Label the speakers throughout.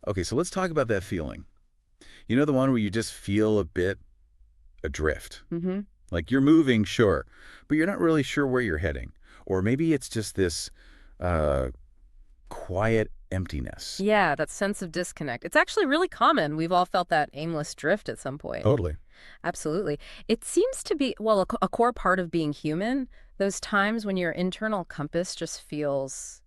Speaker 1: Okay, so let's talk about that feeling. You know, the one where you just feel a bit adrift.
Speaker 2: Mm-hmm.
Speaker 1: Like you're moving, sure, but you're not really sure where you're heading. Or maybe it's just this uh, quiet emptiness.
Speaker 2: Yeah, that sense of disconnect. It's actually really common. We've all felt that aimless drift at some point.
Speaker 1: Totally.
Speaker 2: Absolutely. It seems to be, well, a core part of being human, those times when your internal compass just feels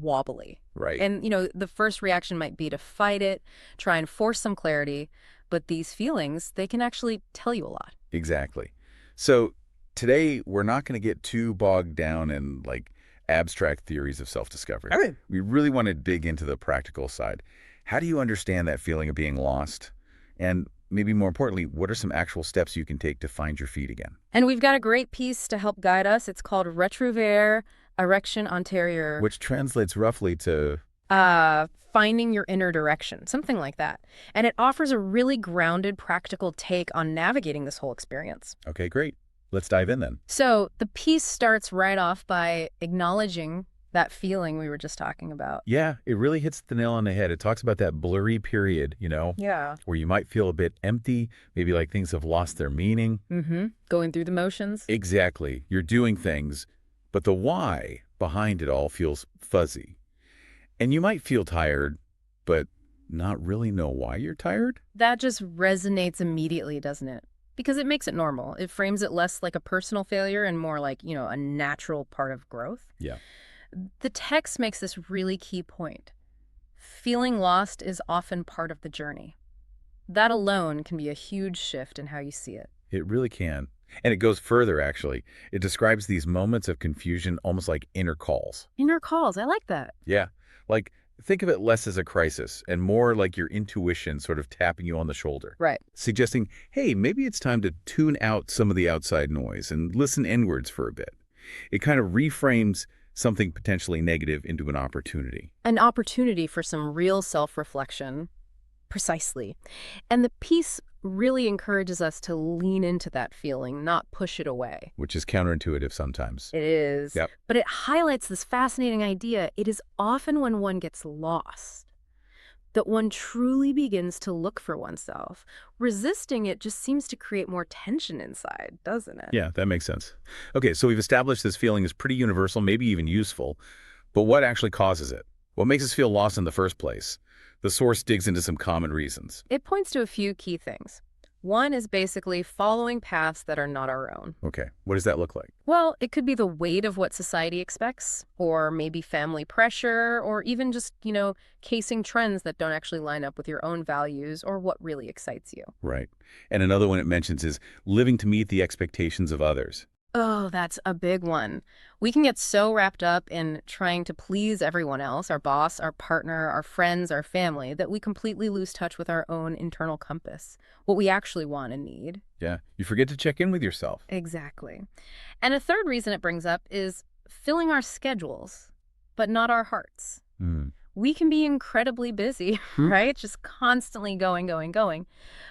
Speaker 2: wobbly.
Speaker 1: Right.
Speaker 2: And, the first reaction might be to fight it, try and force some clarity, but these feelings, they can actually tell you a lot.
Speaker 1: Exactly. So today we're not going to get too bogged down in like abstract theories of self-discovery.
Speaker 2: All right.
Speaker 1: We really want to dig into the practical side. How do you understand that feeling of being lost? And maybe more importantly, what are some actual steps you can take to find your feet again?
Speaker 2: And we've got a great piece to help guide us. It's called Retrouver Erection Antérieure.
Speaker 1: Which translates roughly to,
Speaker 2: Finding your inner direction, something like that. And it offers a really grounded, practical take on navigating this whole experience.
Speaker 1: okay, great. Let's dive in then.
Speaker 2: So the piece starts right off by acknowledging that feeling we were just talking about.
Speaker 1: Yeah, it really hits the nail on the head. It talks about that blurry period,
Speaker 2: Yeah.
Speaker 1: where you might feel a bit empty, maybe like things have lost their meaning.
Speaker 2: Mm-hmm. Going through the motions.
Speaker 1: Exactly. You're doing things, but the why behind it all feels fuzzy. And you might feel tired, but not really know why you're tired?
Speaker 2: That just resonates immediately, doesn't it? Because it makes it normal. It frames it less like a personal failure and more like, a natural part of growth.
Speaker 1: Yeah.
Speaker 2: The text makes this really key point. Feeling lost is often part of the journey. That alone can be a huge shift in how you see it.
Speaker 1: It really can. And it goes further, actually. It describes these moments of confusion almost like inner calls.
Speaker 2: Inner calls, I like that.
Speaker 1: Yeah. Like, think of it less as a crisis and more like your intuition sort of tapping you on the shoulder,
Speaker 2: Right.
Speaker 1: suggesting, hey, maybe it's time to tune out some of the outside noise and listen inwards for a bit. It kind of reframes something potentially negative into an opportunity.
Speaker 2: An opportunity for some real self-reflection. Precisely. And the piece really encourages us to lean into that feeling, not push it away.
Speaker 1: Which is counterintuitive sometimes.
Speaker 2: It is.
Speaker 1: Yep.
Speaker 2: But it highlights this fascinating idea. It is often when one gets lost that one truly begins to look for oneself. Resisting it just seems to create more tension inside, doesn't it?
Speaker 1: Yeah, that makes sense. Okay, so we've established this feeling is pretty universal, maybe even useful. But what actually causes it? What makes us feel lost in the first place? The source digs into some common reasons.
Speaker 2: It points to a few key things. One is basically following paths that are not our own.
Speaker 1: Okay, what does that look like?
Speaker 2: Well, it could be the weight of what society expects, or maybe family pressure, or even just, casing trends that don't actually line up with your own values or what really excites you.
Speaker 1: Right. And another one it mentions is living to meet the expectations of others.
Speaker 2: Oh, that's a big one. We can get so wrapped up in trying to please everyone else, our boss, our partner, our friends, our family, that we completely lose touch with our own internal compass, what we actually want and need.
Speaker 1: Yeah, you forget to check in with yourself.
Speaker 2: Exactly. And a third reason it brings up is filling our schedules, but not our hearts.
Speaker 1: Hmm.
Speaker 2: We can be incredibly busy, right? Just constantly going, going, going.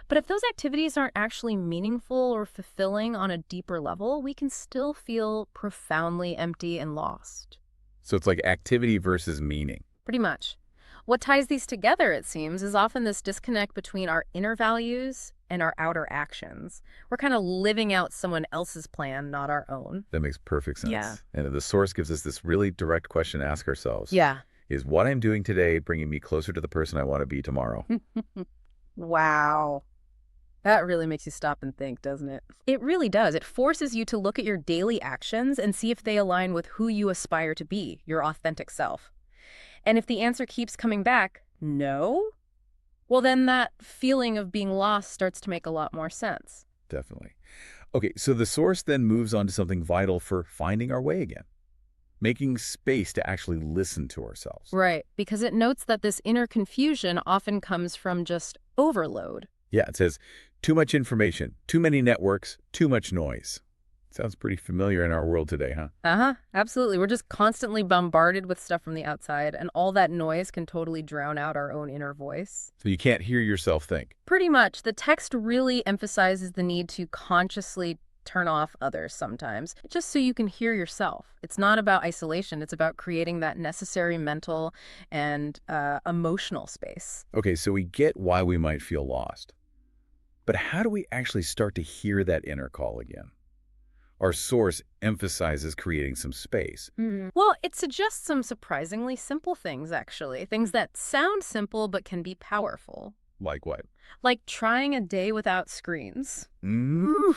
Speaker 2: But if those activities aren't actually meaningful or fulfilling on a deeper level, we can still feel profoundly empty and lost.
Speaker 1: So it's like activity versus meaning.
Speaker 2: Pretty much. What ties these together, it seems, is often this disconnect between our inner values and our outer actions. We're kind of living out someone else's plan, not our own.
Speaker 1: That makes perfect sense.
Speaker 2: Yeah.
Speaker 1: And the source gives us this really direct question to ask ourselves.
Speaker 2: Yeah.
Speaker 1: Is what I'm doing today bringing me closer to the person I want to be tomorrow?
Speaker 2: Wow. That really makes you stop and think, doesn't it? It really does. It forces you to look at your daily actions and see if they align with who you aspire to be, your authentic self. And if the answer keeps coming back, no, well, then that feeling of being lost starts to make a lot more sense.
Speaker 1: Definitely. Okay, so the source then moves on to something vital for finding our way again. Making space to actually listen to ourselves.
Speaker 2: Right, because it notes that this inner confusion often comes from just overload.
Speaker 1: Yeah, it says, too much information, too many networks, too much noise. Sounds pretty familiar in our world today, huh?
Speaker 2: Uh-huh, absolutely. We're just constantly bombarded with stuff from the outside, and all that noise can totally drown out our own inner voice.
Speaker 1: So you can't hear yourself think.
Speaker 2: Pretty much. The text really emphasizes the need to consciously turn off others sometimes, just so you can hear yourself. It's not about isolation. It's about creating that necessary mental and emotional space.
Speaker 1: Okay, so we get why we might feel lost. But how do we actually start to hear that inner call again? Our source emphasizes creating some space.
Speaker 2: Well, it suggests some surprisingly simple things, actually. Things that sound simple but can be powerful.
Speaker 1: Like what?
Speaker 2: Like trying a day without screens.
Speaker 1: Mm.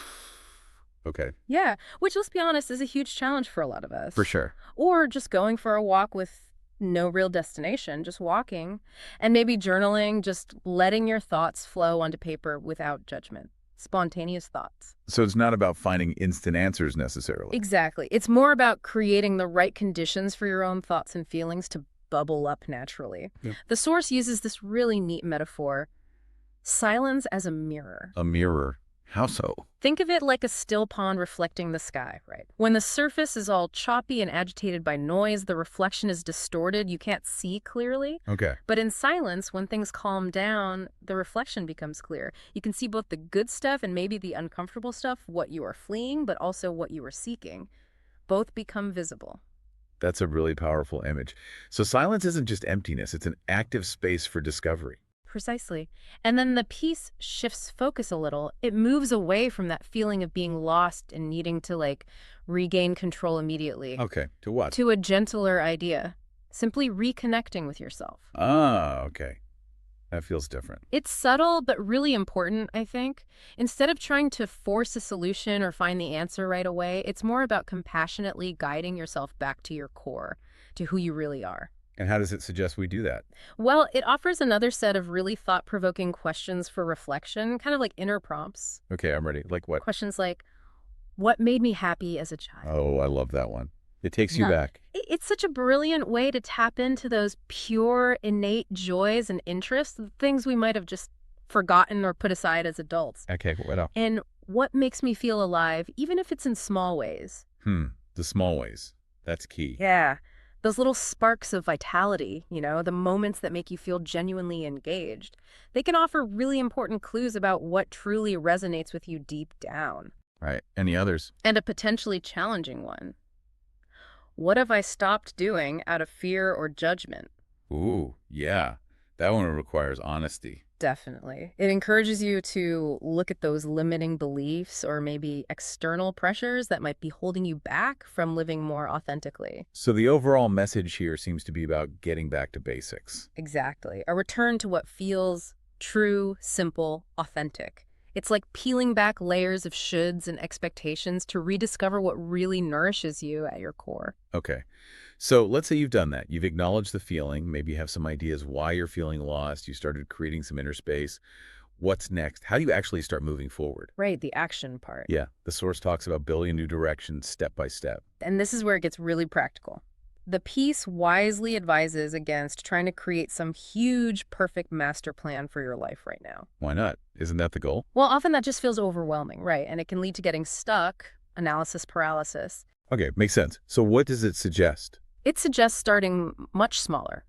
Speaker 1: Okay,
Speaker 2: Yeah, which, let's be honest, is a huge challenge for a lot of us.
Speaker 1: for sure.
Speaker 2: Or just going for a walk with no real destination, just walking. And maybe journaling, just letting your thoughts flow onto paper without judgment. Spontaneous thoughts.
Speaker 1: So it's not about finding instant answers necessarily.
Speaker 2: Exactly. It's more about creating the right conditions for your own thoughts and feelings to bubble up naturally.
Speaker 1: Yeah.
Speaker 2: The source uses this really neat metaphor: silence as a mirror.
Speaker 1: A mirror. How so?
Speaker 2: Think of it like a still pond reflecting the sky, right? When the surface is all choppy and agitated by noise, the reflection is distorted, you can't see clearly.
Speaker 1: Okay.
Speaker 2: But in silence, when things calm down, the reflection becomes clear. You can see both the good stuff and maybe the uncomfortable stuff, what you are fleeing, but also what you are seeking. Both become visible.
Speaker 1: That's a really powerful image. So silence isn't just emptiness, it's an active space for discovery.
Speaker 2: Precisely. And then the piece shifts focus a little. It moves away from that feeling of being lost and needing to, regain control immediately
Speaker 1: Okay. To what?
Speaker 2: to a gentler idea. Simply reconnecting with yourself.
Speaker 1: Ah, okay. That feels different.
Speaker 2: It's subtle, but really important, I think. Instead of trying to force a solution or find the answer right away, it's more about compassionately guiding yourself back to your core, to who you really are.
Speaker 1: And how does it suggest we do that?
Speaker 2: Well, it offers another set of really thought-provoking questions for reflection, kind of like inner prompts.
Speaker 1: Okay, I'm ready. Like what?
Speaker 2: Questions like, what made me happy as a child?
Speaker 1: Oh, I love that one. It takes you
Speaker 2: Yeah.
Speaker 1: back.
Speaker 2: It's such a brilliant way to tap into those pure, innate joys and interests, the things we might have just forgotten or put aside as adults.
Speaker 1: Okay, what else?
Speaker 2: And what makes me feel alive, even if it's in small ways.
Speaker 1: The small ways. That's key.
Speaker 2: Yeah. Those little sparks of vitality, the moments that make you feel genuinely engaged, they can offer really important clues about what truly resonates with you deep down.
Speaker 1: Right. Any others?
Speaker 2: And a potentially challenging one. What have I stopped doing out of fear or judgment?
Speaker 1: Ooh, yeah. That one requires honesty.
Speaker 2: Definitely. It encourages you to look at those limiting beliefs or maybe external pressures that might be holding you back from living more authentically.
Speaker 1: So the overall message here seems to be about getting back to basics.
Speaker 2: Exactly. A return to what feels true, simple, authentic. It's like peeling back layers of shoulds and expectations to rediscover what really nourishes you at your core.
Speaker 1: Okay. So let's say you've done that. You've acknowledged the feeling. Maybe you have some ideas why you're feeling lost. You started creating some inner space. What's next? How do you actually start moving forward?
Speaker 2: Right, the action part.
Speaker 1: Yeah, the source talks about building a new direction step by step.
Speaker 2: And this is where it gets really practical. The piece wisely advises against trying to create some huge, perfect master plan for your life right now.
Speaker 1: Why not? Isn't that the goal?
Speaker 2: Well, often that just feels overwhelming, right? And it can lead to getting stuck, analysis paralysis.
Speaker 1: Okay, makes sense. So what does it suggest?
Speaker 2: It suggests starting much smaller,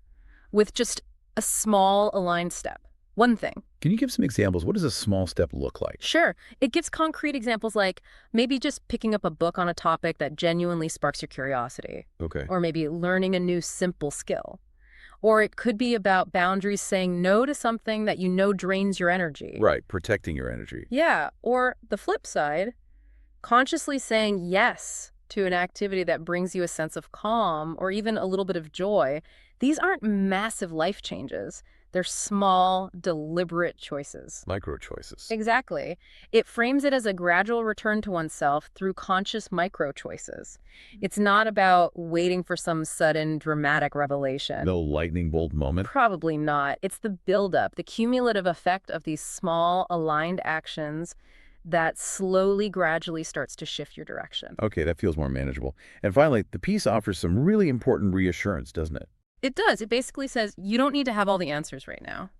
Speaker 2: with just a small aligned step. One thing.
Speaker 1: Can you give some examples? What does a small step look like?
Speaker 2: Sure. It gives concrete examples like maybe just picking up a book on a topic that genuinely sparks your curiosity,
Speaker 1: Okay.
Speaker 2: or maybe learning a new simple skill. Or it could be about boundaries, saying no to something that you know drains your energy.
Speaker 1: Right, protecting your energy.
Speaker 2: Yeah. Or the flip side, consciously saying yes to an activity that brings you a sense of calm or even a little bit of joy. These aren't massive life changes. They're small, deliberate choices.
Speaker 1: Micro choices.
Speaker 2: Exactly. It frames it as a gradual return to oneself through conscious micro choices. It's not about waiting for some sudden dramatic revelation.
Speaker 1: No lightning bolt moment.
Speaker 2: Probably not. It's the buildup, the cumulative effect of these small, aligned actions that slowly, gradually starts to shift your direction.
Speaker 1: Okay, that feels more manageable. And finally, the piece offers some really important reassurance, doesn't it?
Speaker 2: It does. It basically says you don't need to have all the answers right now.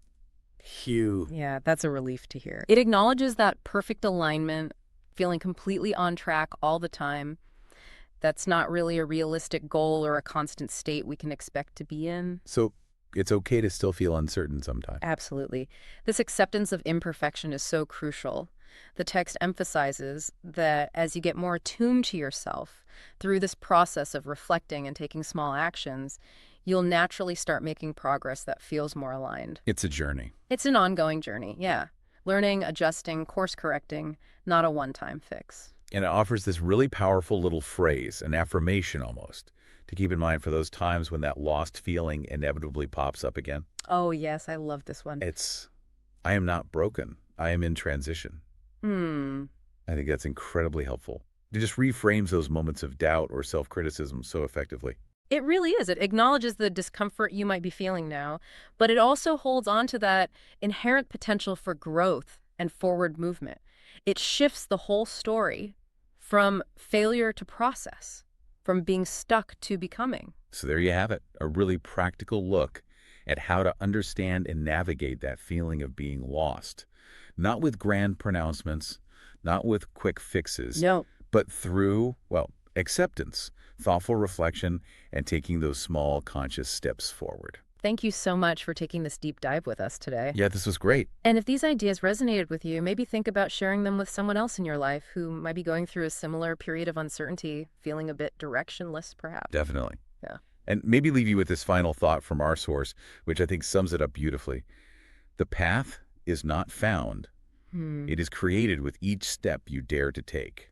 Speaker 1: Phew.
Speaker 2: Yeah, that's a relief to hear. It acknowledges that perfect alignment, feeling completely on track all the time. That's not really a realistic goal or a constant state we can expect to be in.
Speaker 1: So it's okay to still feel uncertain sometimes.
Speaker 2: Absolutely. This acceptance of imperfection is so crucial. The text emphasizes that as you get more attuned to yourself through this process of reflecting and taking small actions, you'll naturally start making progress that feels more aligned.
Speaker 1: It's a journey.
Speaker 2: It's an ongoing journey, yeah. Learning, adjusting, course correcting, not a one-time fix.
Speaker 1: And it offers this really powerful little phrase, an affirmation almost, to keep in mind for those times when that lost feeling inevitably pops up again.
Speaker 2: Oh, yes, I love this one.
Speaker 1: It's, I am not broken. I am in transition.
Speaker 2: Hmm.
Speaker 1: I think that's incredibly helpful. It just reframes those moments of doubt or self-criticism so effectively.
Speaker 2: It really is. It acknowledges the discomfort you might be feeling now, but it also holds on to that inherent potential for growth and forward movement. It shifts the whole story from failure to process, from being stuck to becoming.
Speaker 1: So there you have it, a really practical look at how to understand and navigate that feeling of being lost. Not with grand pronouncements, not with quick fixes,
Speaker 2: No.
Speaker 1: but through, well, acceptance, thoughtful reflection, and taking those small conscious steps forward.
Speaker 2: Thank you so much for taking this deep dive with us today.
Speaker 1: Yeah, this was great.
Speaker 2: And if these ideas resonated with you, maybe think about sharing them with someone else in your life who might be going through a similar period of uncertainty, feeling a bit directionless, perhaps.
Speaker 1: Definitely.
Speaker 2: Yeah.
Speaker 1: And maybe leave you with this final thought from our source, which I think sums it up beautifully. The path is not found.
Speaker 2: Hmm.
Speaker 1: It is created with each step you dare to take.